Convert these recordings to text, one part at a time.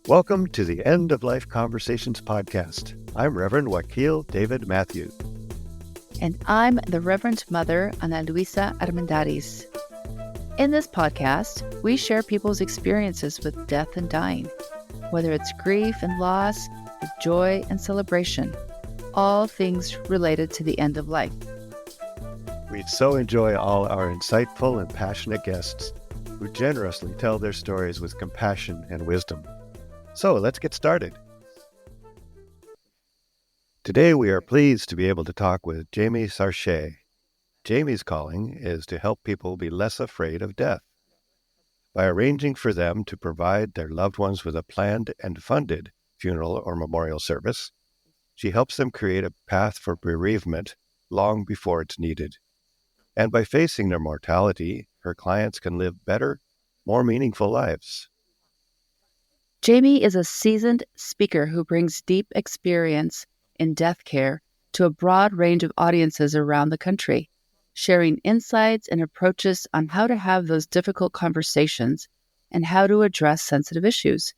Welcome to the End of Life Conversations podcast. I'm Reverend Wakil David Matthews. And I'm the Reverend Mother Ana Luisa Armendariz. In this podcast, we share people's experiences with death and dying, whether it's grief and loss, joy and celebration, all things related to the end of life. We so enjoy all our insightful and passionate guests who generously tell their stories with compassion and wisdom. So let's get started. Today we are pleased to be able to talk with Jamie Sarche. Jamie's calling is to help people be less afraid of death. By arranging for them to provide their loved ones with a planned and funded funeral or memorial service, she helps them create a path for bereavement long before it's needed. And by facing their mortality, her clients can live better, more meaningful lives. Jamie is a seasoned speaker who brings deep experience in death care to a broad range of audiences around the country, sharing insights and approaches on how to have those difficult conversations and how to address sensitive issues.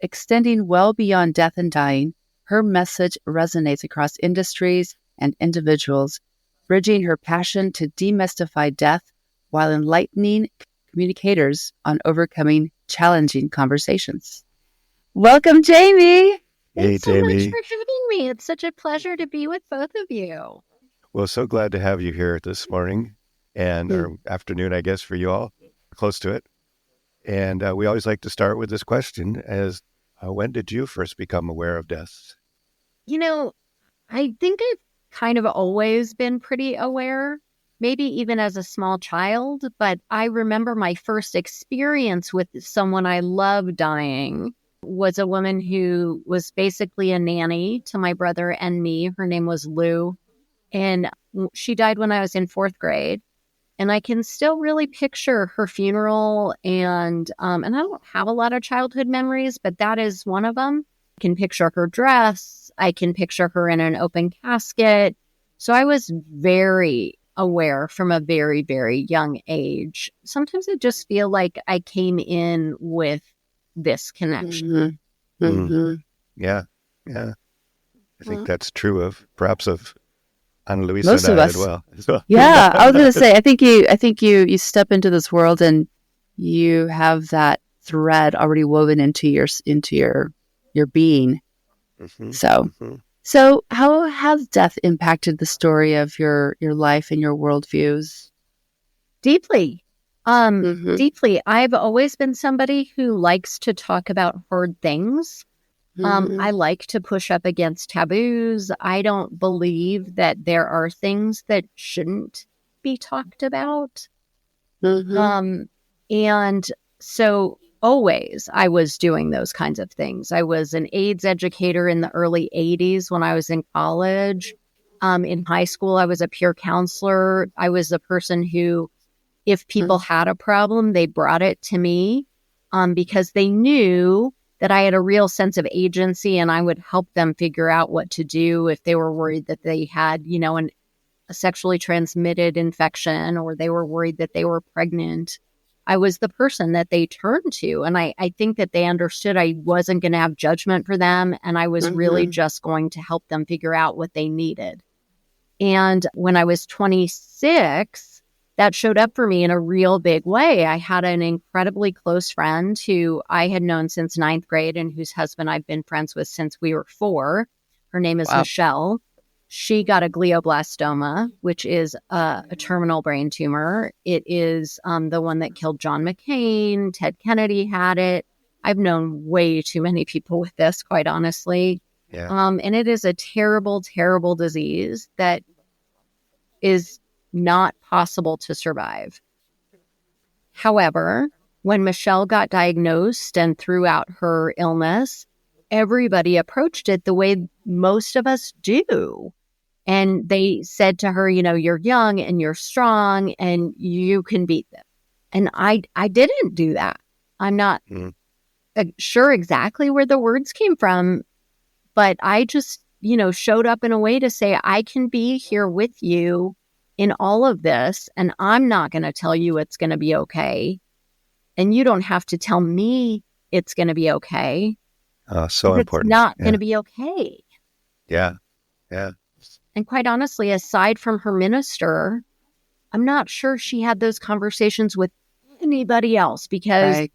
Extending well beyond death and dying, her message resonates across industries and individuals, bridging her passion to demystify death while enlightening communicators on overcoming challenging conversations. Welcome, Jamie. Hey, Thanks so much Jamie. for having me. It's such a pleasure to be with both of you. Well, so glad to have you here this morning or afternoon, I guess, for you all, close to it. And we always like to start with this question as when did you first become aware of death? You know, I think I've kind of always been pretty aware, maybe even as a small child, but I remember my first experience with someone I love dying was a woman who was basically a nanny to my brother and me. Her name was Lou, and she died when I was in fourth grade. And I can still really picture her funeral, and I don't have a lot of childhood memories, but that is one of them. I can picture her dress. I can picture her in an open casket. So I was very aware from a very, very young age. Sometimes I just feel like I came in with this connection. Yeah. I think that's true of Ana Luisa Most and of I us. as well. Yeah, I was going to say, I think you step into this world and you have that thread already woven into your being. So how has death impacted the story of your life and your worldviews? Deeply. Deeply. I've always been somebody who likes to talk about hard things. I like to push up against taboos. I don't believe that there are things that shouldn't be talked about. And so always I was doing those kinds of things. I was an AIDS educator in the early 80s when I was in college. In high school, I was a peer counselor. I was the person who, if people had a problem, they brought it to me because they knew that I had a real sense of agency and I would help them figure out what to do if they were worried that they had, a sexually transmitted infection or they were worried that they were pregnant. I was the person that they turned to. And I think that they understood I wasn't going to have judgment for them. And I was really just going to help them figure out what they needed. And when I was 26, that showed up for me in a real big way. I had an incredibly close friend who I had known since ninth grade and whose husband I've been friends with since we were 4. Her name is Michelle. She got a glioblastoma, which is a terminal brain tumor. It is the one that killed John McCain. Ted Kennedy had it. I've known way too many people with this, quite honestly. Yeah. And it is a terrible, terrible disease that is not possible to survive. However, when Michelle got diagnosed and throughout her illness, everybody approached it the way most of us do. And they said to her, you're young and you're strong and you can beat them. And I didn't do that. I'm not sure exactly where the words came from, but I just, showed up in a way to say, I can be here with you in all of this, and I'm not going to tell you it's going to be okay. And you don't have to tell me it's going to be okay. So It's important. not going to be okay. Yeah. Yeah. And quite honestly, aside from her minister, I'm not sure she had those conversations with anybody else because Right.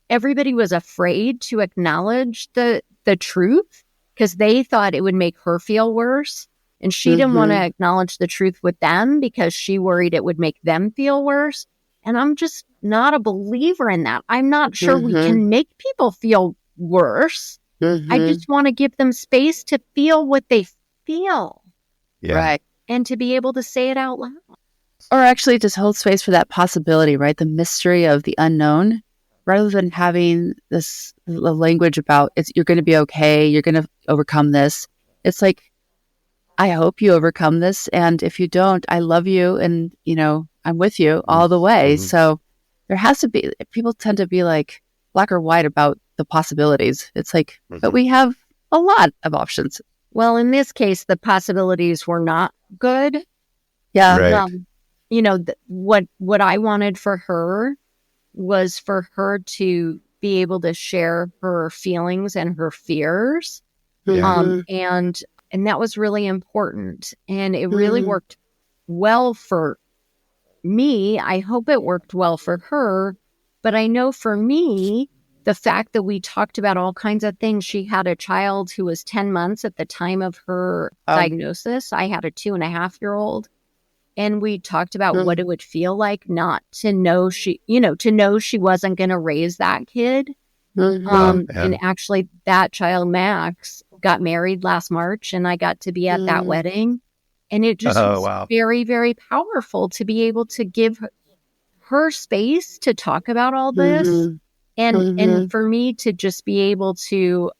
everybody was afraid to acknowledge the truth because they thought it would make her feel worse. And she didn't want to acknowledge the truth with them because she worried it would make them feel worse. And I'm just not a believer in that. I'm not sure we can make people feel worse. I just want to give them space to feel what they feel Yeah. Right. and to be able to say it out loud. Or actually just hold space for that possibility, right? The mystery of the unknown, rather than having this language about you're going to be okay, you're going to overcome this. It's like, I hope you overcome this. And if you don't, I love you. And, I'm with you all the way. Mhm. So there has to be, people tend to be like black or white about the possibilities. It's like, but we have a lot of options. Well, in this case, the possibilities were not good. Yeah. Right. What I wanted for her was for her to be able to share her feelings and her fears. Yeah. And that was really important. And it really worked well for me. I hope it worked well for her. But I know for me, the fact that we talked about all kinds of things, she had a child who was 10 months at the time of her diagnosis. I had a 2.5-year-old. And we talked about what it would feel like not to know she wasn't going to raise that kid. And actually that child, Max, got married last March and I got to be at that wedding. And it just was very, very powerful to be able to give her space to talk about all this. And for me to just be able to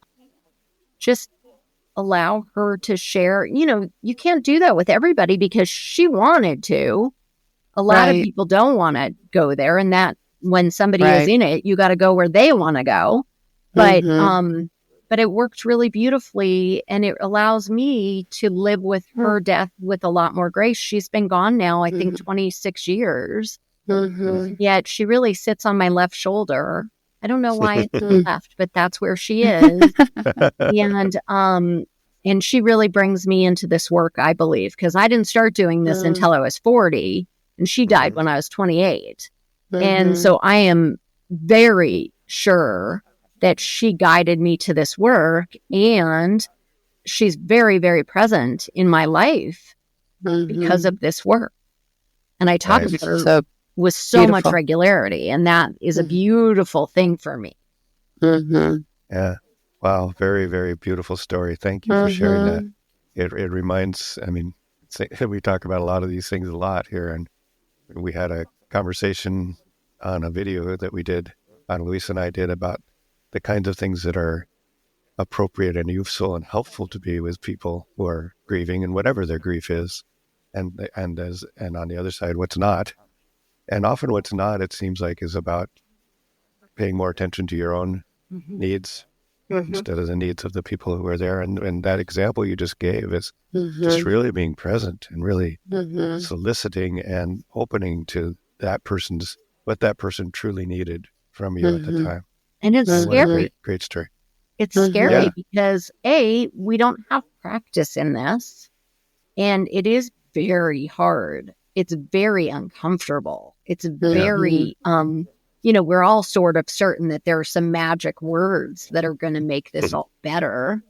just allow her to share. You can't do that with everybody because she wanted to. A lot of people don't want to go there, and that when somebody is in it, you got to go where they want to go. But it worked really beautifully, and it allows me to live with her death with a lot more grace. She's been gone now, I think, 26 years. Yet she really sits on my left shoulder. I don't know why it's left, but that's where she is. And she really brings me into this work, I believe, because I didn't start doing this until I was 40, and she died when I was 28. And so I am very sure that she guided me to this work, and she's very, very present in my life because of this work. And I talk about her with so much regularity, and that is a beautiful thing for me. Yeah. Wow. Very, very beautiful story. Thank you for sharing that. It reminds, we talk about a lot of these things a lot here. And we had a conversation on a video that we did, Luis and I did, about the kinds of things that are appropriate and useful and helpful to be with people who are grieving and whatever their grief is. And on the other side, what's not. And often what's not, it seems like, is about paying more attention to your own needs instead of the needs of the people who are there. And that example you just gave is just really being present and really soliciting and opening to what that person truly needed from you at the time. And it's scary. Great story. It's scary because we don't have practice in this, and it is very hard. It's very uncomfortable. It's very, we're all sort of certain that there are some magic words that are going to make this all better.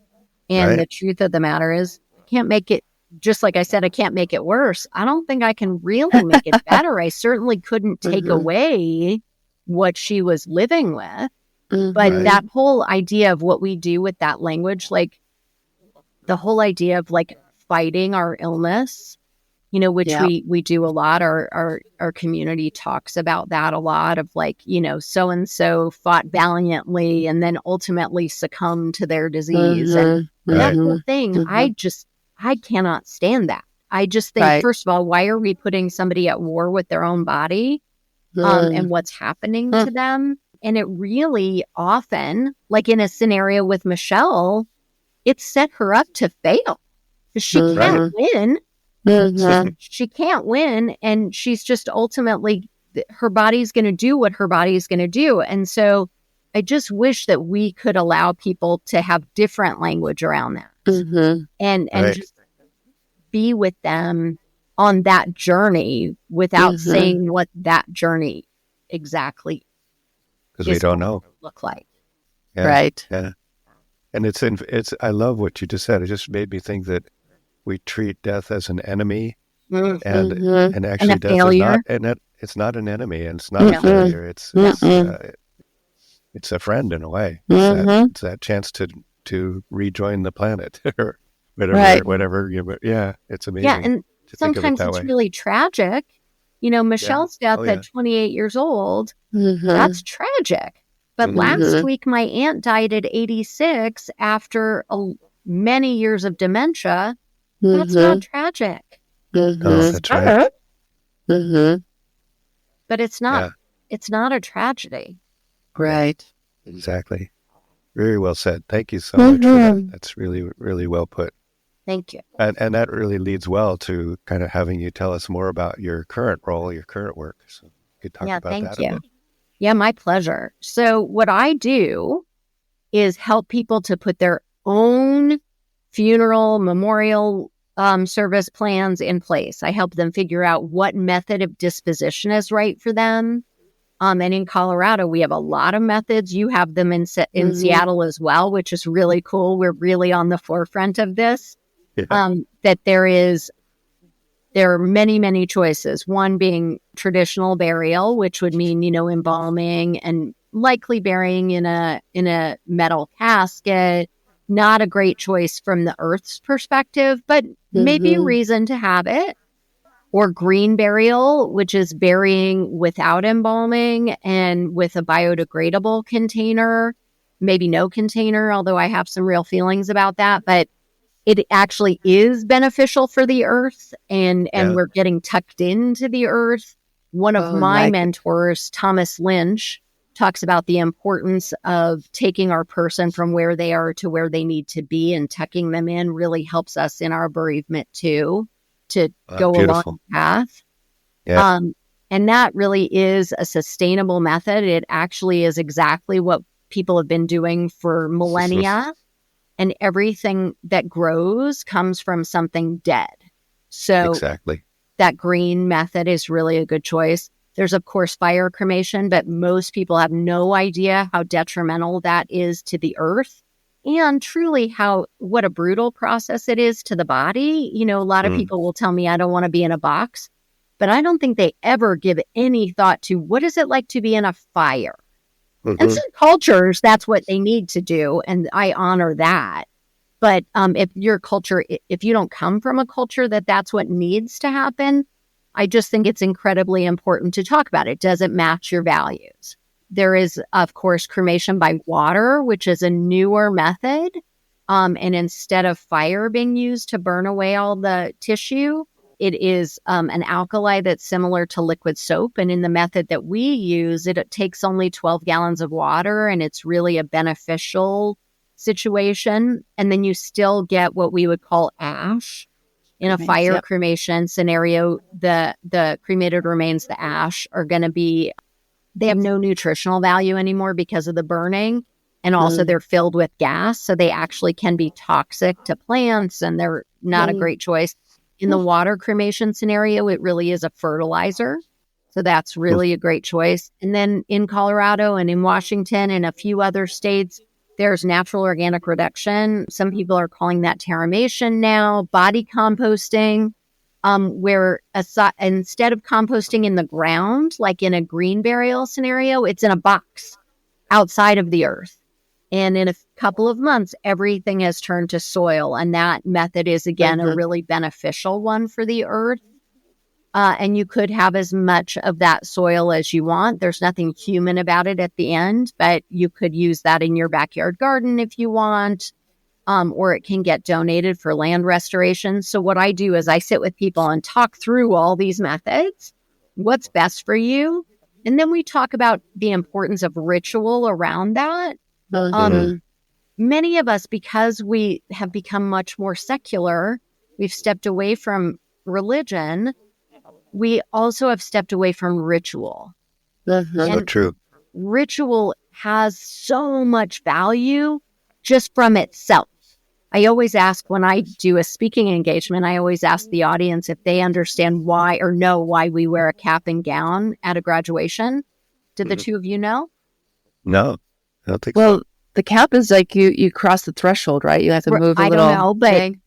And the truth of the matter is, I can't make it, just like I said, I can't make it worse. I don't think I can really make it better. I certainly couldn't take away what she was living with. But that whole idea of what we do with that language, like the whole idea of like fighting our illness, which we do a lot. Our community talks about that a lot, of like, so-and-so fought valiantly and then ultimately succumbed to their disease. And that whole thing, I cannot stand that. I just think, first of all, why are we putting somebody at war with their own body and what's happening to them? And it really often, like in a scenario with Michelle, it set her up to fail. She can't win. She can't win. And she's just ultimately, her body's going to do what her body's going to do. And so, I just wish that we could allow people to have different language around that and Right. just be with them on that journey without saying what that journey exactly Because we is don't going know. to look like. Yeah. Right. Yeah. And I love what you just said. It just made me think that we treat death as an enemy, and Mhm. actually a death is failure. not, and that it's not an enemy, and it's not a No. failure. Mhm. It's a friend in a way. Mhm. It's that chance to rejoin the planet or Right. whatever. Yeah, it's Yeah, amazing and to think of it sometimes that it's way. really tragic. You know, Yeah. Michelle's death Oh at yeah. 28 years old, Mhm. that's tragic. But last Mhm. week, my aunt died at 86 after many years of dementia. That's not tragic. Oh, Mhm. that's right. Mhm. But it's not. Yeah. It's not a tragedy. Right. Exactly. Very well said. Thank you so much for that. That's really, really well put. Thank you. And that really leads well to kind of having you tell us more about your current role, your current work. So you could talk Yeah, about thank that a you. bit. Yeah, my pleasure. So what I do is help people to put their own funeral, memorial service plans in place. I help them figure out what method of disposition is right for them. And in Colorado, we have a lot of methods. You have them in Seattle as well, which is really cool. We're really on the forefront of this. Yeah. That there are many, many choices. One being traditional burial, which would mean, embalming and likely burying in a metal casket. Not a great choice from the earth's perspective, but maybe a reason to have it. Or green burial, which is burying without embalming and with a biodegradable container, maybe no container, although I have some real feelings about that. But it actually is beneficial for the earth, and Yeah. we're getting tucked into the earth. One of Oh, my like it. mentors, Thomas Lynch, talks about the importance of taking our person from where they are to where they need to be, and tucking them in really helps us in our bereavement too, to go along Beautiful. the path. Yeah. And that really is a sustainable method. It actually is exactly what people have been doing for millennia. And everything that grows comes from something dead. So Exactly. that green method is really a good choice. There's, of course, fire cremation, but most people have no idea how detrimental that is to the earth, and truly what a brutal process it is to the body. A lot of people will tell me, I don't want to be in a box, but I don't think they ever give any thought to what is it like to be in a fire. And some cultures, that's what they need to do, and I honor that. But if your culture, if you don't come from a culture that's what needs to happen, I just think it's incredibly important to talk about it. Does it match your values? There is, of course, cremation by water, which is a newer method. And instead of fire being used to burn away all the tissue, it is an alkali that's similar to liquid soap. And in the method that we use, it takes only 12 gallons of water, and it's really a beneficial situation. And then you still get what we would call ash. In a fire cremation scenario, the cremated remains, the ash, are going to be, they have no nutritional value anymore because of the burning. And also they're filled with gas. So they actually can be toxic to plants, and they're not a great choice. In the water cremation scenario, it really is a fertilizer. So that's really a great choice. And then in Colorado and in Washington and a few other states, there's natural organic reduction. Some people are calling that terramation now, body composting, where instead of composting in the ground, like in a green burial scenario, it's in a box outside of the earth. And in a couple of months, everything has turned to soil. And that method is, again, a really beneficial one for the earth. And you could have as much of that soil as you want. There's nothing human about it at the end, but you could use that in your backyard garden if you want, or it can get donated for land restoration. So what I do is I sit with people and talk through all these methods, what's best for you. And then we talk about the importance of ritual around that. Many of us, because we have become much more secular, we've stepped away from religion. We also have stepped away from ritual. So And true. ritual has so much value just from itself. I always ask when I do a speaking engagement, I always ask the audience if they understand why or know why we wear a cap and gown at a graduation. Did the two of you know? No, I don't think Well, so. the cap is like you cross the threshold, right? You have to move a I little don't know, but thing.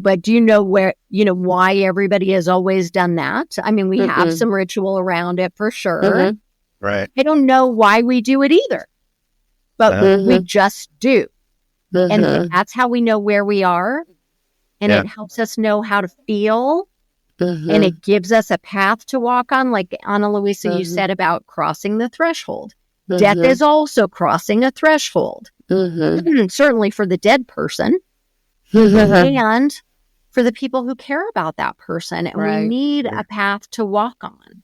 but do you know why everybody has always done that? I mean, we have some ritual around it for sure. Right. I don't know why we do it either, but we just do. And that's how we know where we are. And it helps us know how to feel. And it gives us a path to walk on. Like Ana Luisa, you said about crossing the threshold. Death is also crossing a threshold. Certainly for the dead person. And for the people who care about that person. And we need a path to walk on.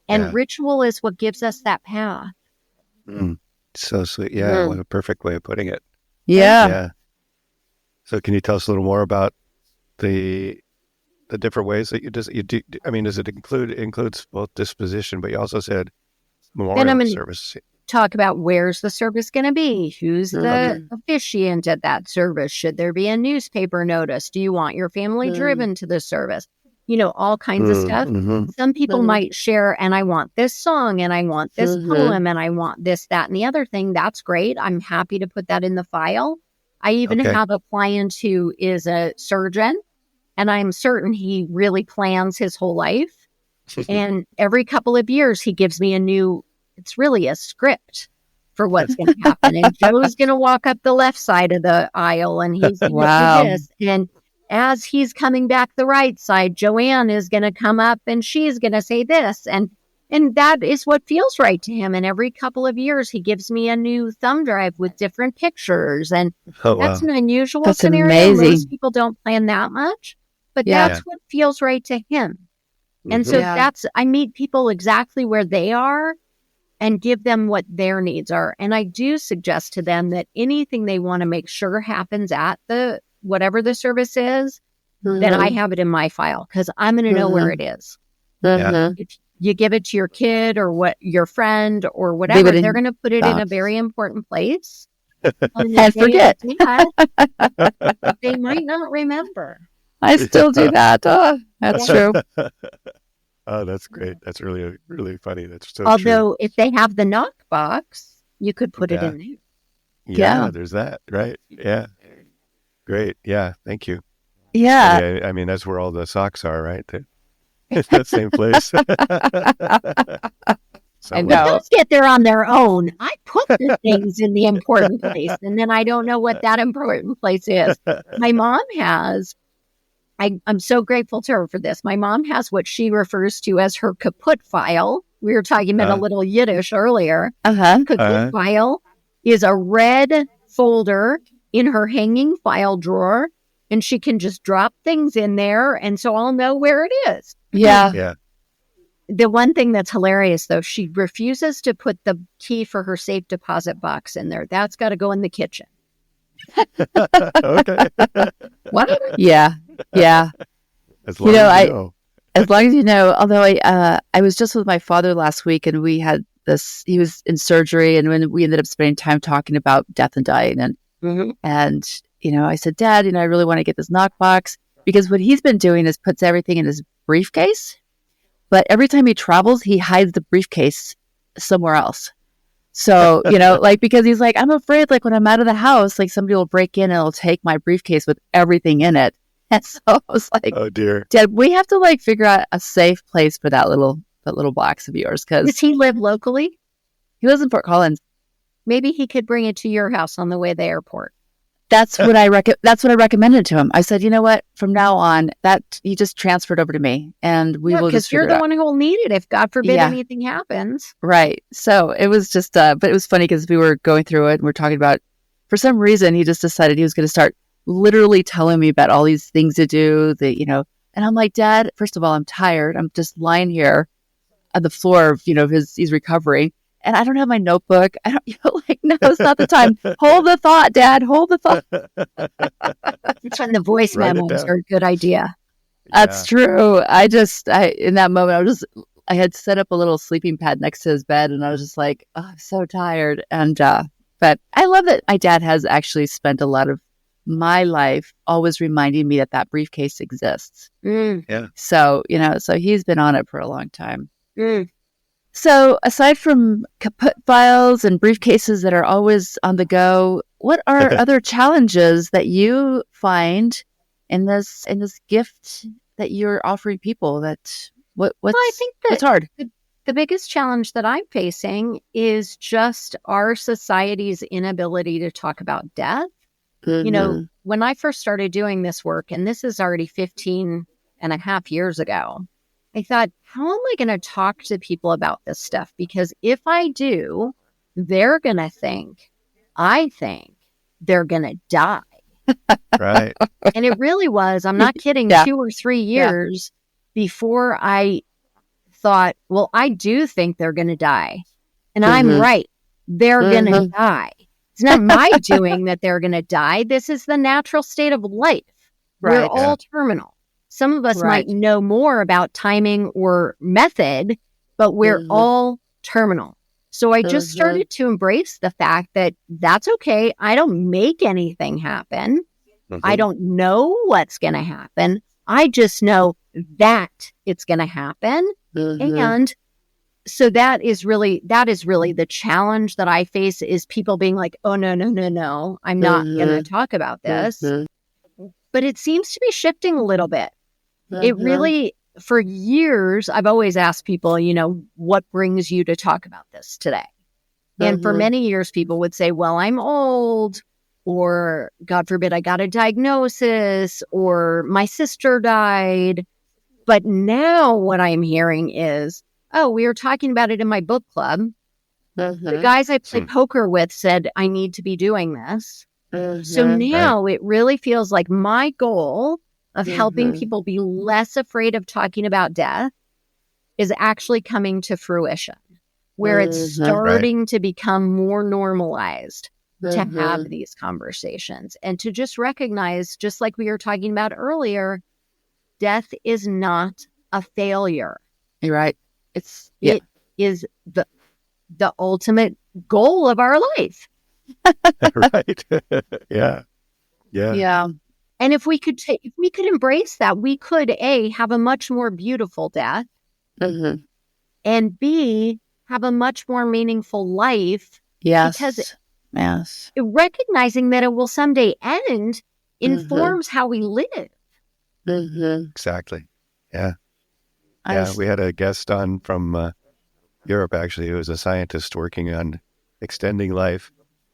And ritual is what gives us that path. So sweet. Yeah, what a perfect way of putting it. Yeah. So can you tell us a little more about the different ways that you do? I mean, does it includes both disposition, but you also said memorial service. Talk about where's the service going to be? Who's the officiant at that service? Should there be a newspaper notice? Do you want your family driven to the service? All kinds of stuff. Some people might share, and I want this song, and I want this poem, and I want this, that, and the other thing. That's great. I'm happy to put that in the file. I even have a client who is a surgeon, and I'm certain he really plans his whole life. And every couple of years, he gives me it's really a script for what's going to happen. And Joe's going to walk up the left side of the aisle, and he's going to do this. And as he's coming back the right side, Joanne is going to come up and she's going to say this. And that is what feels right to him. And every couple of years, he gives me a new thumb drive with different pictures. And that's an unusual scenario. Amazing. Most people don't plan that much, but that's what feels right to him. And so I meet people exactly where they are and give them what their needs are. And I do suggest to them that anything they want to make sure happens at whatever the service is, then I have it in my file because I'm going to know where it is. If you give it to your kid or your friend or whatever, they're going to put it in a very important place. And forget. They might not remember. I still do that. Oh, that's true. Oh, that's great. That's really, really funny. That's so Although if they have the knock box, you could put it in there. Yeah, there's that, right? Yeah. Great. Yeah, thank you. Yeah. I mean, that's where all the socks are, right? It's that same place. I know. Those get there on their own. I put the things in the important place, and then I don't know what that important place is. My mom has, I'm so grateful to her for this. My mom has what she refers to as her kaput file. We were talking about a little Yiddish earlier. Kaput file is a red folder in her hanging file drawer, and she can just drop things in there, and so I'll know where it is. Yeah. The one thing that's hilarious, though, she refuses to put the key for her safe deposit box in there. That's got to go in the kitchen. Okay. What? Yeah. As long as you know. As long as you know. Although I was just with my father last week, and we had this. He was in surgery, and when we ended up spending time talking about death and dying, and I said, Dad, I really want to get this knockbox because what he's been doing is puts everything in his briefcase, but every time he travels, he hides the briefcase somewhere else. So, because he's like, I'm afraid, like, when I'm out of the house, like, somebody will break in and it'll take my briefcase with everything in it. And so I was like, oh, dear. Dad, we have to, like, figure out a safe place for that little box of yours. Does he live locally? He lives in Fort Collins. Maybe he could bring it to your house on the way to the airport. That's what I recommended to him. I said, you know what? From now on, that he just transferred over to me, and we will just figure it out. Because you're the one who will need it if, God forbid, anything happens. Right. So it was just, but it was funny because we were going through it and we're talking about, for some reason, he just decided he was going to start literally telling me about all these things to do. And I'm like, Dad, first of all, I'm tired. I'm just lying here on the floor of, he's recovering. And I don't have my notebook. I don't, no, it's not the time. Hold the thought, Dad. Hold the thought. That's when the voice memos are a good idea. That's true. In that moment, I was just I had set up a little sleeping pad next to his bed, and I was just like, oh, I'm so tired. And but I love that my dad has actually spent a lot of my life always reminding me that that briefcase exists. Yeah. So, so he's been on it for a long time. Mm. So aside from kaput files and briefcases that are always on the go, what are other challenges that you find in this gift that you're offering people? I think that what's hard? The biggest challenge that I'm facing is just our society's inability to talk about death. Mm-hmm. When I first started doing this work, and this is already 15 and a half years ago, I thought, how am I going to talk to people about this stuff? Because if I do, they're going to think they're going to die. Right. And it really was, I'm not kidding, Yeah. 2 or 3 years before I thought, well, I do think they're going to die. And I'm right. They're going to die. It's not my doing that they're going to die. This is the natural state of life. Right. We're all terminal. Some of us Right. might know more about timing or method, but we're all terminal. So I just started to embrace the fact that that's okay. I don't make anything happen. I don't know what's going to happen. I just know that it's going to happen. And so that is really the challenge that I face, is people being like, oh, no, I'm not going to talk about this. But it seems to be shifting a little bit. It really, for years, I've always asked people, what brings you to talk about this today? And for many years, people would say, well, I'm old, or God forbid, I got a diagnosis, or my sister died. But now what I'm hearing is, oh, we were talking about it in my book club. The guys I play poker with said, I need to be doing this. So now it really feels like my goal of helping people be less afraid of talking about death is actually coming to fruition, where it's starting to become more normalized to have these conversations, and to just recognize, just like we were talking about earlier, death is not a failure. You're right. It is the ultimate goal of our life. Right. Yeah. And if we could embrace that, we could have a much more beautiful death, and B, have a much more meaningful life. Yes. Because yes. Recognizing that it will someday end informs how we live. Exactly. Yeah. We had a guest on from Europe, actually, who was a scientist working on extending life,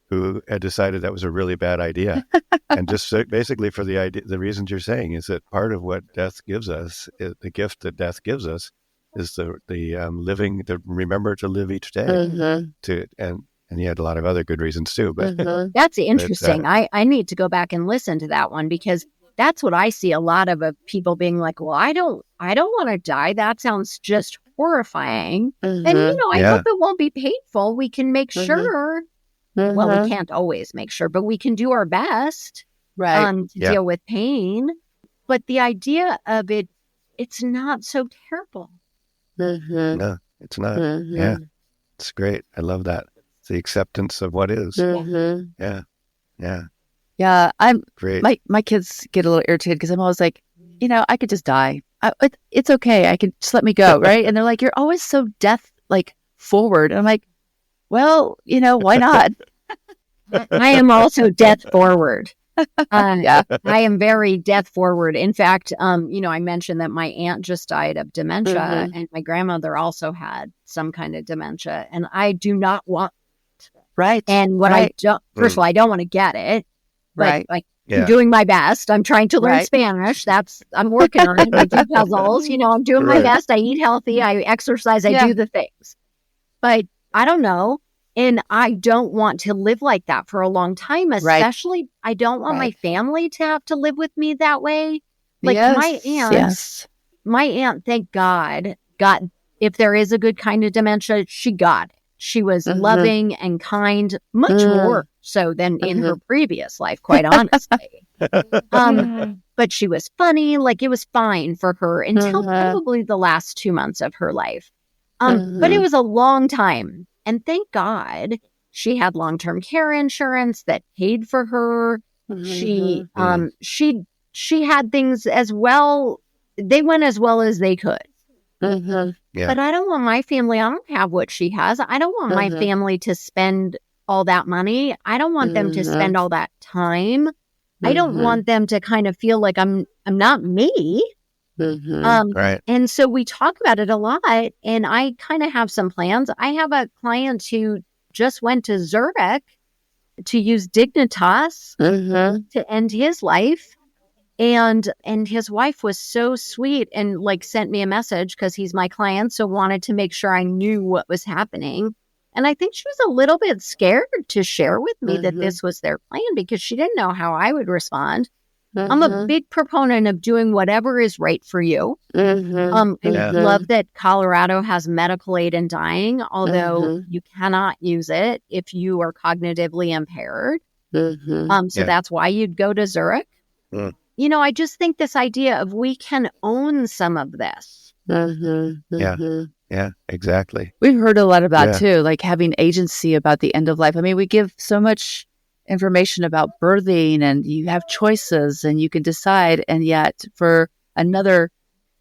who had decided that was a really bad idea. And just basically for the reasons you're saying, is that part of what death gives us, the gift that death gives us, is the living, to remember to live each day. And he had a lot of other good reasons too. But that's interesting. I need to go back and listen to that one, because that's what I see a lot of people being like, well, I don't want to die. That sounds just horrifying. And, I hope it won't be painful. We can make sure. Well, we can't always make sure, but we can do our best to deal with pain. But the idea of it, it's not so terrible. No, it's not. Yeah, it's great. I love that. It's the acceptance of what is. Yeah. I'm great. My kids get a little irritated because I'm always like, I could just die. It's okay. I can just let me go, right? And they're like, you're always so death forward. And I'm like, well, why not? I am also death forward. I am very death forward. In fact, I mentioned that my aunt just died of dementia, and my grandmother also had some kind of dementia, and I do not want. Right. And what I don't, first of all, I don't want to get it. But I'm doing my best. I'm trying to learn Spanish. I'm working on it. I do puzzles. I'm doing my best. I eat healthy. I exercise. I do the things. But I don't know. And I don't want to live like that for a long time. Especially, I don't want my family to have to live with me that way. Like my aunt, thank God, if there is a good kind of dementia, she got it. She was loving and kind, much more so than in her previous life, quite honestly. But she was funny. Like, it was fine for her until probably the last 2 months of her life. But it was a long time. And thank God she had long-term care insurance that paid for her. She had things as well. They went as well as they could. Yeah. But I don't want my family, I don't have what she has. I don't want my family to spend all that money. I don't want them to spend all that time. I don't want them to kind of feel like I'm not me. Right. And so we talk about it a lot, and I kind of have some plans. I have a client who just went to Zurich to use Dignitas to end his life. And his wife was so sweet and like sent me a message because he's my client. So wanted to make sure I knew what was happening. And I think she was a little bit scared to share with me that this was their plan because she didn't know how I would respond. I'm a big proponent of doing whatever is right for you. I love that Colorado has medical aid in dying, although you cannot use it if you are cognitively impaired. So that's why you'd go to Zurich. You know, I just think this idea of we can own some of this. Yeah, exactly. We've heard a lot about too, like having agency about the end of life. I mean, we give so much information about birthing and you have choices and you can decide. And yet for another,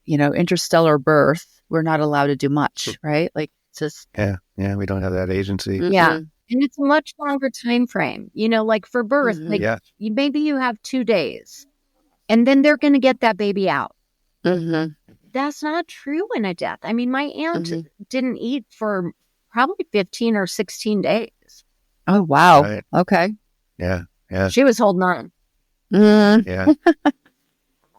interstellar birth, we're not allowed to do much, right? Like it's just. Yeah, we don't have that agency. Yeah. And it's a much longer time frame, like for birth, maybe you have 2 days and then they're going to get that baby out. That's not true in a death. I mean, my aunt didn't eat for probably 15 or 16 days. Oh, wow. Right. Okay. Yeah. She was holding on. Yeah.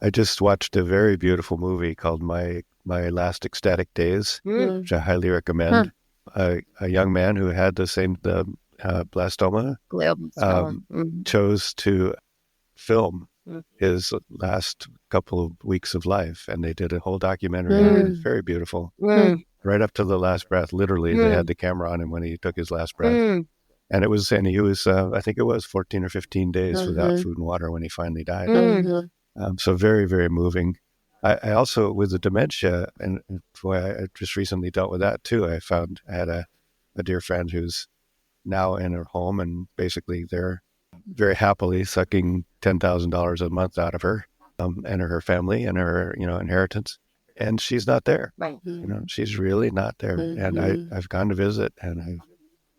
I just watched a very beautiful movie called My Last Ecstatic Days, which I highly recommend. A young man who had the blastoma chose to film his last couple of weeks of life, and they did a whole documentary on it. It's very beautiful. Right up to the last breath, literally, they had the camera on him when he took his last breath. And he was, I think it was 14 or 15 days without food and water when he finally died. So very, very moving. I also, with the dementia, and I just recently dealt with that too. I had a dear friend who's now in her home, and basically they're very happily sucking $10,000 a month out of her and her family and her, inheritance. And she's not there. Right. She's really not there. And I've gone to visit and I've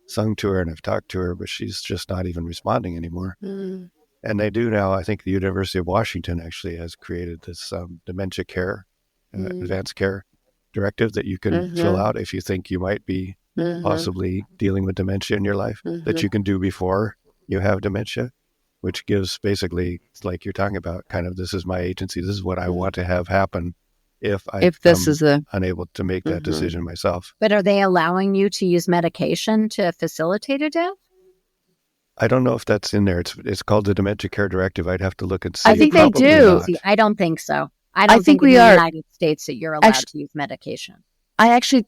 sung to her and I've talked to her, but she's just not even responding anymore. And they do now. I think the University of Washington actually has created this dementia care, advanced care directive that you can fill out if you think you might be possibly dealing with dementia in your life, that you can do before you have dementia, which gives basically, like you're talking about, kind of, this is my agency. This is what I want to have happen if this is unable to make that decision myself. But are they allowing you to use medication to facilitate a death? I don't know if that's in there. It's called the Dementia Care Directive. I'd have to look and see. I think they do. See, I don't think so. I don't think we in the are. United States that you're allowed to use medication. I actually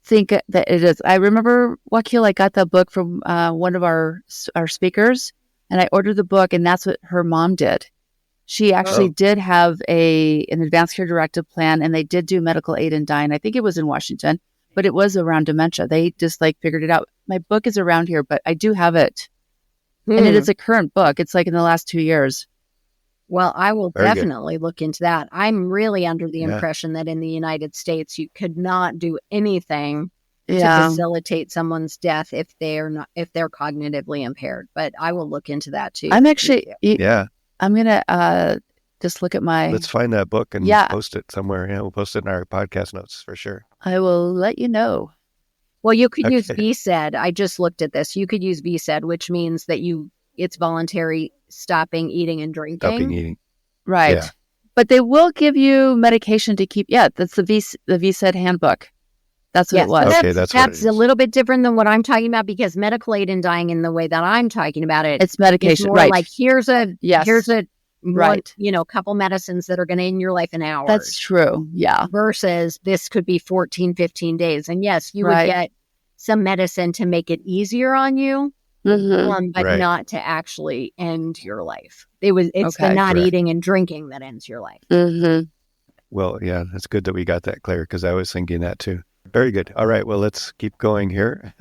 think that it is. I remember, Wakil, I got the book from one of our speakers, and I ordered the book, and that's what her mom did. She actually did have an advanced care directive plan, and they did do medical aid in dying. I think it was in Washington, but it was around dementia. They just figured it out. My book is around here, but I do have it. And it is a current book. It's in the last 2 years. Well, I will definitely look into that. I'm really under the impression that in the United States, you could not do anything to facilitate someone's death if they're cognitively impaired. But I will look into that too. I'm actually, I'm going to just look at my... Let's find that book and post it somewhere. Yeah, we'll post it in our podcast notes for sure. I will let you know. Well, you could use VSED. I just looked at this. You could use VSED, which means that it's voluntary stopping eating and drinking. Stopping eating. Right. Yeah. But they will give you medication to keep. Yeah, that's the VSED handbook. That's what it was. Okay, that's a little bit different than what I'm talking about, because medical aid in dying, in the way that I'm talking about it, it's medication. More right. Like here's a right. Couple medicines that are going to end your life in hours. That's true. Yeah. Versus this could be 14, 15 days. And yes, you would get some medicine to make it easier on you, but not to actually end your life. It's the not eating and drinking that ends your life. Well, yeah, it's good that we got that clear, because I was thinking that too. Very good. All right. Well, let's keep going here.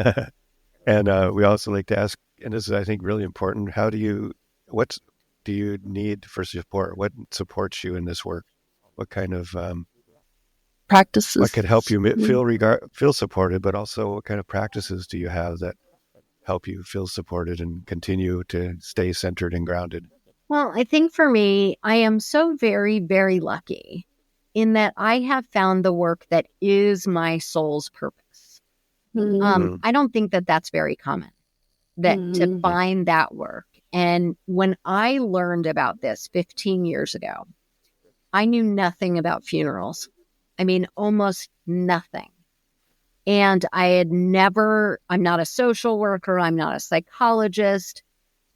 And we also like to ask, and this is, I think, really important. What do you need for support? What supports you in this work? What kind of, Practices. what could help you feel supported, but also what kind of practices do you have that help you feel supported and continue to stay centered and grounded? Well, I think for me, I am so very, very lucky in that I have found the work that is my soul's purpose. I don't think that that's very common, that to find that work. And when I learned about this 15 years ago, I knew nothing about funerals. I mean, almost nothing. And I'm not a social worker. I'm not a psychologist.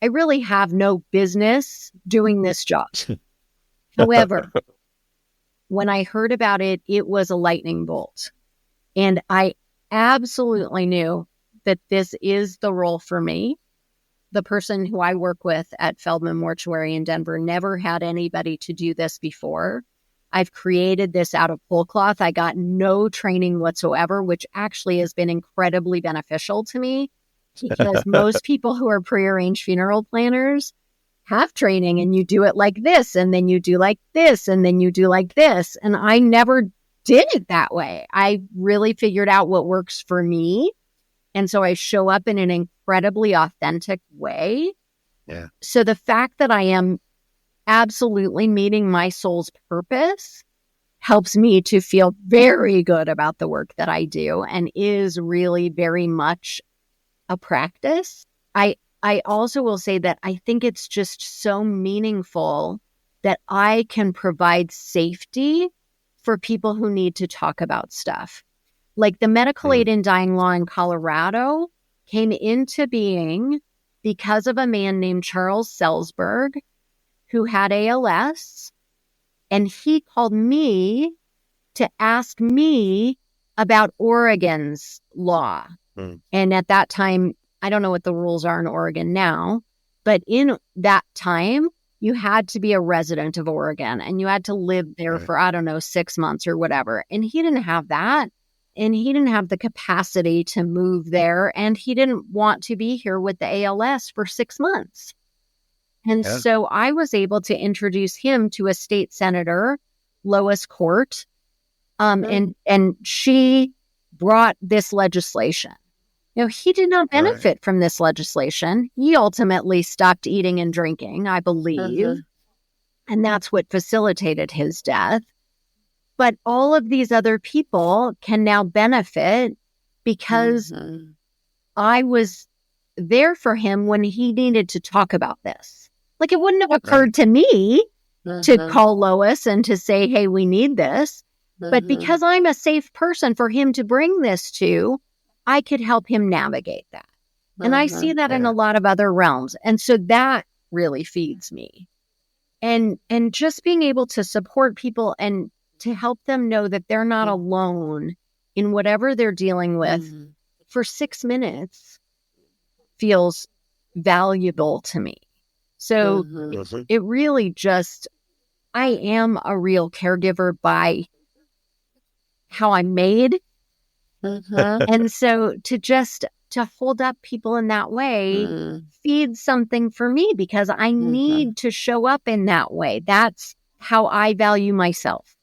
I really have no business doing this job. However, when I heard about it, it was a lightning bolt. And I absolutely knew that this is the role for me. The person who I work with at Feldman Mortuary in Denver never had anybody to do this before. I've created this out of whole cloth. I got no training whatsoever, which actually has been incredibly beneficial to me because most people who are prearranged funeral planners have training and you do it like this, and then you do like this, and then you do like this. And I never did it that way. I really figured out what works for me. And so I show up in an incredibly authentic way. Yeah. So the fact that I am absolutely meeting my soul's purpose helps me to feel very good about the work that I do and is really very much a practice. I also will say that I think it's just so meaningful that I can provide safety for people who need to talk about stuff. Like the medical aid in dying law in Colorado came into being because of a man named Charles Selzberg who had ALS. And he called me to ask me about Oregon's law. And at that time, I don't know what the rules are in Oregon now, but in that time, you had to be a resident of Oregon and you had to live there for, 6 months or whatever. And he didn't have that. And he didn't have the capacity to move there. And he didn't want to be here with the ALS for 6 months. And so I was able to introduce him to a state senator, Lois Court, and she brought this legislation. He did not benefit from this legislation. He ultimately stopped eating and drinking, I believe. And that's what facilitated his death. But all of these other people can now benefit because I was there for him when he needed to talk about this. Like it wouldn't have occurred to me to call Lois and to say, hey, we need this. But because I'm a safe person for him to bring this to, I could help him navigate that. And I see that in a lot of other realms. And so that really feeds me. And just being able to support people and to help them know that they're not alone in whatever they're dealing with for 6 minutes feels valuable to me. So it really just, I am a real caregiver by how I'm made. And so to hold up people in that way feeds something for me because I need to show up in that way. That's how I value myself.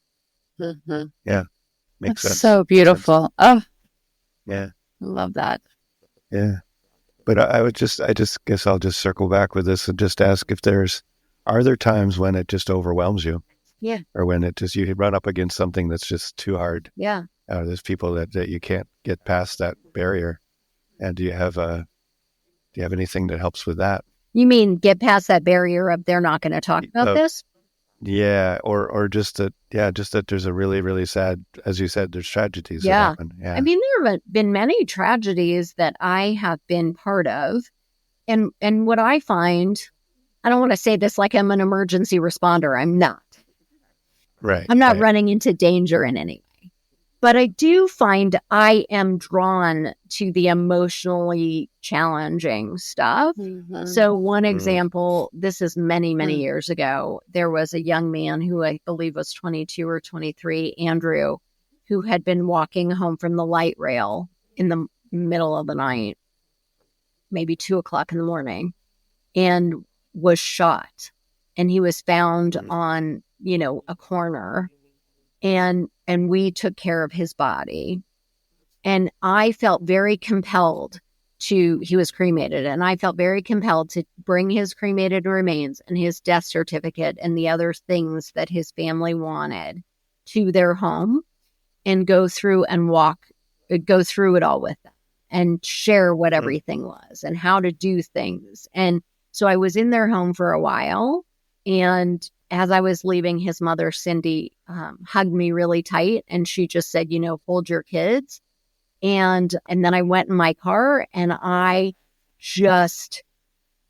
Yeah. Makes sense. So beautiful. Oh, yeah. I love that. Yeah. But I just guess I'll just circle back with this and just ask if are there times when it just overwhelms you? Yeah. Or when you run up against something that's just too hard? Yeah. There's people that you can't get past that barrier. And do you have anything that helps with that? You mean get past that barrier of they're not going to talk about this? Yeah. Or just that there's a really, really sad, as you said, there's tragedies that happen. Yeah. I mean, there have been many tragedies that I have been part of. And what I find, I don't want to say this like I'm an emergency responder. I'm not. Right. I'm not running into danger in any way. But I do find I am drawn to the emotionally challenging stuff. So one example, this is many, many years ago, there was a young man who I believe was 22 or 23, Andrew, who had been walking home from the light rail in the middle of the night, maybe 2:00 in the morning, and was shot. And he was found on, a corner, and we took care of his body. And I felt very compelled he was cremated, and I felt very compelled to bring his cremated remains and his death certificate and the other things that his family wanted to their home and go through it all with them and share what everything was and how to do things. And so I was in their home for a while. And as I was leaving, his mother, Cindy, hugged me really tight. And she just said, hold your kids. And then I went in my car and I just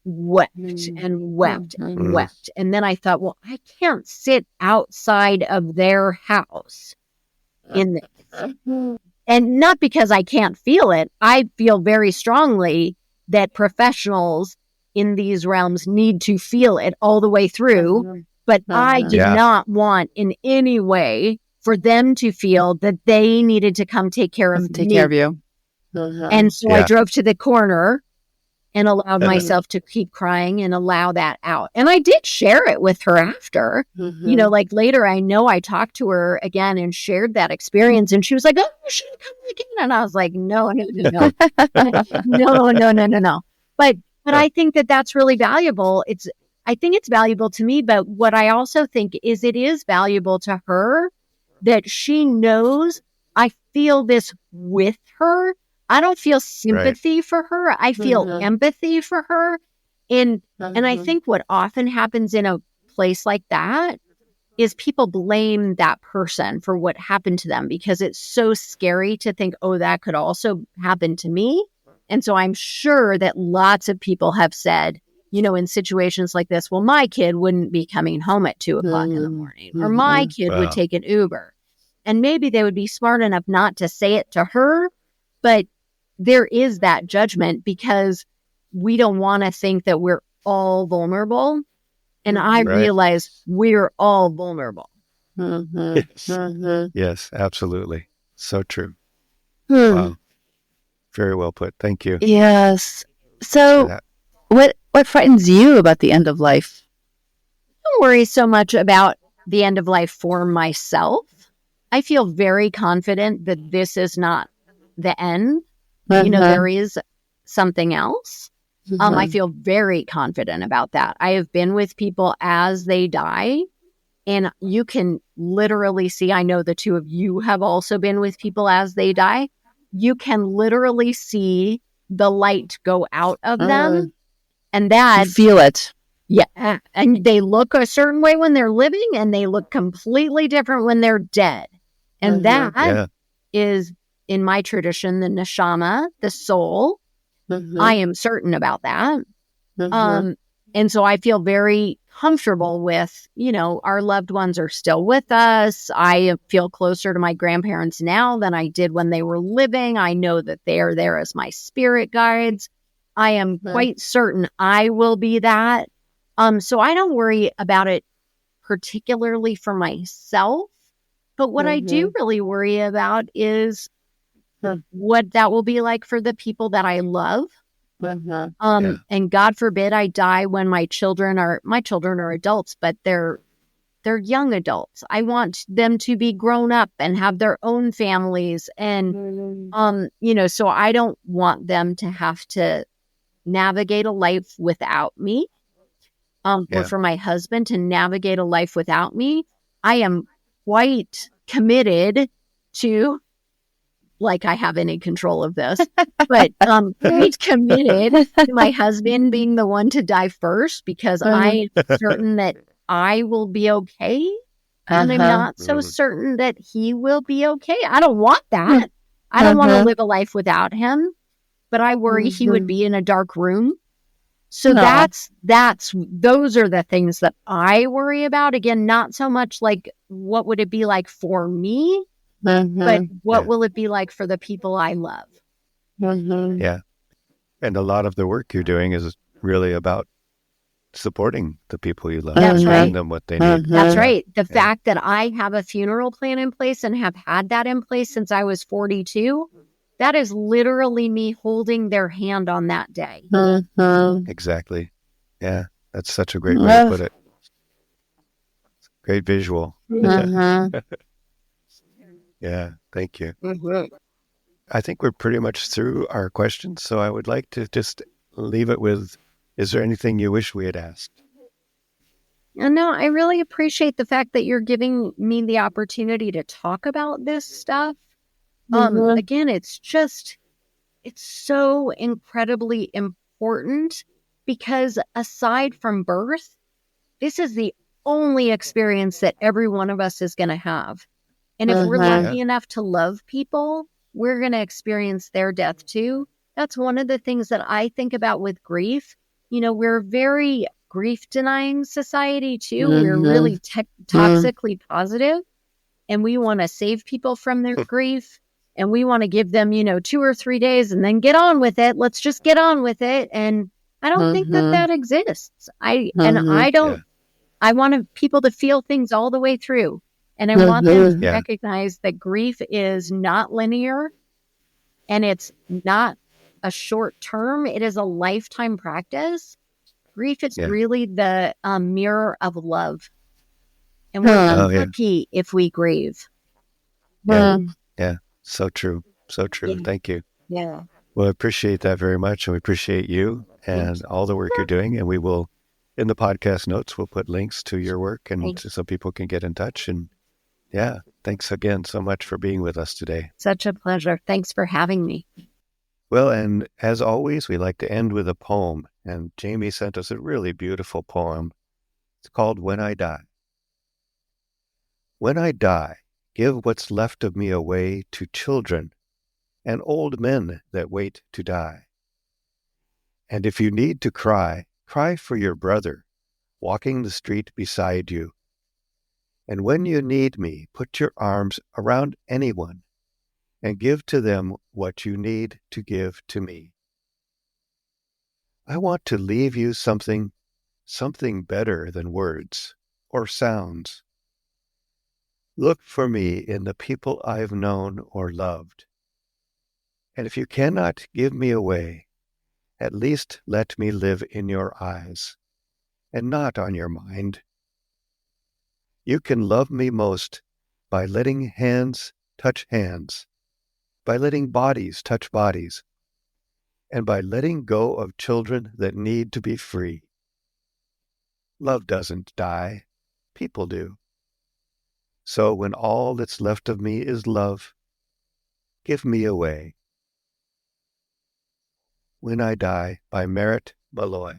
wept and wept and wept. And then I thought, well, I can't sit outside of their house in this. And not because I can't feel it. I feel very strongly that professionals in these realms need to feel it all the way through. But I did not want in any way for them to feel that they needed to come take care of you. And so I drove to the corner and allowed myself to keep crying and allow that out. And I did share it with her after. Like later, I know I talked to her again and shared that experience. And she was like, oh, you should come again. And I was like, no. No. But I think that that's really valuable. I think it's valuable to me. But what I also think is it is valuable to her that she knows I feel this with her. I don't feel sympathy for her. I feel empathy for her. And I think what often happens in a place like that is people blame that person for what happened to them because it's so scary to think, oh, that could also happen to me. And so I'm sure that lots of people have said, in situations like this, well, my kid wouldn't be coming home at 2:00 in the morning, or my kid would take an Uber. And maybe they would be smart enough not to say it to her, but there is that judgment because we don't want to think that we're all vulnerable. And I realize we're all vulnerable. Yes, absolutely. So true. Wow. Very well put. Thank you. Yes. So what frightens you about the end of life? I don't worry so much about the end of life for myself. I feel very confident that this is not the end. There is something else. I feel very confident about that. I have been with people as they die, and you can literally see, I know the two of you have also been with people as they die. You can literally see the light go out of them. And that... You feel it. Yeah. And they look a certain way when they're living, and they look completely different when they're dead. And that is, in my tradition, the neshama, the soul. I am certain about that. And so I feel very comfortable with, our loved ones are still with us. I feel closer to my grandparents now than I did when they were living. I know that they are there as my spirit guides. I am quite certain I will be that. So I don't worry about it particularly for myself. But what I do really worry about is what that will be like for the people that I love. And God forbid I die when my children are adults, but they're young adults. I want them to be grown up and have their own families. And, so I don't want them to have to navigate a life without me. Or for my husband to navigate a life without me. I am quite committed to, like I have any control of this, but quite committed to my husband being the one to die first because I'm certain that I will be okay. And I'm not so certain that he will be okay. I don't want that. I don't want to live a life without him, but I worry he would be in a dark room. So those are the things that I worry about. Again, not so much like what would it be like for me, but what will it be like for the people I love? Yeah. And a lot of the work you're doing is really about supporting the people you love, That's giving right. them what they need. That's Yeah. right. The fact that I have a funeral plan in place and have had that in place since I was 42, that is literally me holding their hand on that day. Exactly. Yeah, that's such a great way to put it. Great visual. Yeah, thank you. I think we're pretty much through our questions, so I would like to just leave it with, is there anything you wish we had asked? No, I really appreciate the fact that you're giving me the opportunity to talk about this stuff. Again, it's so incredibly important because aside from birth, this is the only experience that every one of us is going to have. And if we're lucky enough to love people, we're going to experience their death too. That's one of the things that I think about with grief. You know, we're a very grief denying society too. We're really toxically positive, and we want to save people from their grief. And we want to give them, 2 or 3 days and then get on with it. Let's just get on with it. And I don't think that exists. I want people to feel things all the way through. And I want them to recognize that grief is not linear and it's not a short term. It is a lifetime practice. Grief is really the mirror of love. And we're lucky if we grieve. Yeah. So true. So true. Yeah. Thank you. Yeah. Well, I appreciate that very much. And we appreciate you and all the work you're doing. And we will, in the podcast notes, we'll put links to your work and so people can get in touch. And yeah, thanks again so much for being with us today. Such a pleasure. Thanks for having me. Well, and as always, we like to end with a poem. And Jamie sent us a really beautiful poem. It's called When I Die. When I die, give what's left of me away to children and old men that wait to die. And if you need to cry, cry for your brother walking the street beside you. And when you need me, put your arms around anyone and give to them what you need to give to me. I want to leave you something better than words or sounds. Look for me in the people I've known or loved. And if you cannot give me away, at least let me live in your eyes and not on your mind. You can love me most by letting hands touch hands, by letting bodies touch bodies, and by letting go of children that need to be free. Love doesn't die, people do. So when all that's left of me is love, give me away. When I Die by Merritt Malloy.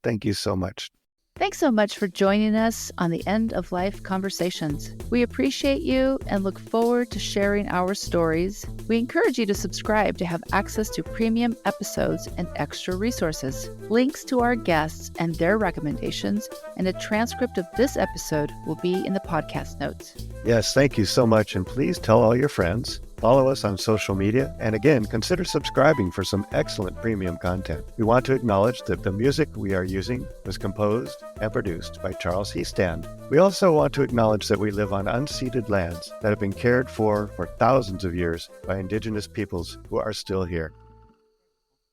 Thank you so much. Thanks so much for joining us on the End of Life Conversations. We appreciate you and look forward to sharing our stories. We encourage you to subscribe to have access to premium episodes and extra resources. Links to our guests and their recommendations and a transcript of this episode will be in the podcast notes. Yes, thank you so much. And please tell all your friends. Follow us on social media, and again, consider subscribing for some excellent premium content. We want to acknowledge that the music we are using was composed and produced by Charles Heastand. We also want to acknowledge that we live on unceded lands that have been cared for thousands of years by Indigenous peoples who are still here.